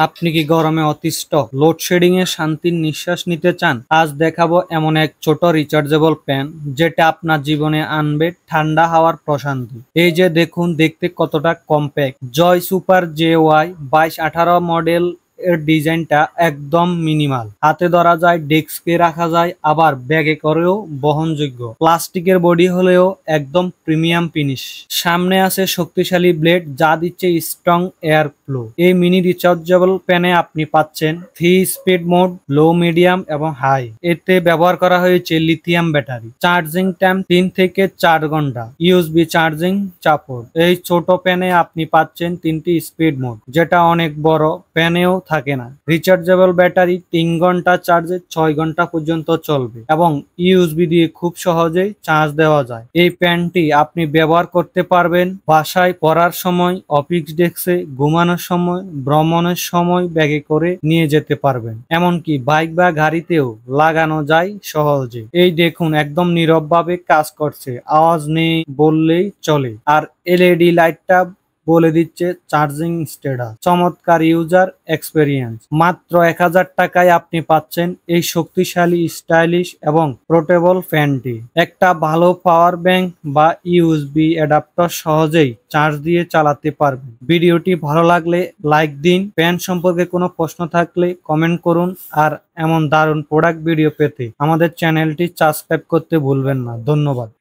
আপনি কি গরমে অতিষ্ঠ, লোডশেডিং এ শান্তির নিঃশ্বাস নিতে চান? আজ দেখাবো এমন এক ছোট রিচার্জেবল ফ্যান যেটা আপনার জীবনে আনবে ঠান্ডা হাওয়ার প্রশান্তি। এই যে দেখুন, দেখতে কতটা কম্প্যাক্ট। জয় সুপার JY 2218 মডেল এর ডিজাইনটা একদম মিনিমাল। হাতে ধরা যায়, ডেস্কে রাখা যায়, আবার ব্যাগে করেও বহনযোগ্য। প্লাস্টিকের বডি হলেও একদম প্রিমিয়াম ফিনিশ। সামনে আছে শক্তিশালী ব্লেড যা দিচ্ছে স্ট্রং এয়ার ফ্লো। এই মিনি রিচার্জেবল প্যানে আপনি পাচ্ছেন 3 স্পিড মোড, লো, মিডিয়াম এবং হাই। এতে ব্যবহার করা হয়েছে লিথিয়াম ব্যাটারি। চার্জিং টাইম 3 থেকে 4 ঘন্টা। USB charging support. এই ছোট প্যানে আপনি পাচ্ছেন 3টি স্পিড মোড, যেটা অনেক বড় প্যানেও থাকে না। রিচার্জেবল ব্যাটারি 3 ঘন্টা চার্জে 6 ঘন্টা পর্যন্ত চলবে এবং USB দিয়ে খুব সহজেই চার্জ দেওয়া যায়। এই প্যানটি আপনি ব্যবহার করতে পারবেন বাসায় পড়ার সময়, অফিস ডেস্কে, ঘুমানোর সময়, ভ্রমণের সময় ব্যাগে করে নিয়ে যেতে পারবেন। এমনকি বাইক বা গাড়িতেও লাগানো যায় সহজে। এই দেখুন, একদম নীরবভাবে কাজ করছে, আওয়াজ নেই বললেই চলে। আর LED লাইটটা বলে দিচ্ছে চার্জিং স্ট্যাটাস। চমৎকার ইউজার এক্সপেরিয়েন্স। মাত্র 1000 টাকায় আপনি পাচ্ছেন এই শক্তিশালী, স্টাইলিশ এবং পোর্টেবল ফ্যানটি। একটা ভালো পাওয়ার ব্যাংক বা USB অ্যাডাপ্টার সহজেই চার্জ দিয়ে চালাতে পারবেন। ভিডিওটি ভালো লাগলে লাইক দিন। ফ্যান সম্পর্কে কোনো প্রশ্ন থাকলে কমেন্ট করুন। আর এমন দারুণ প্রোডাক্ট ভিডিও পেতে আমাদের চ্যানেলটি সাবস্ক্রাইব করতে ভুলবেন না। ধন্যবাদ।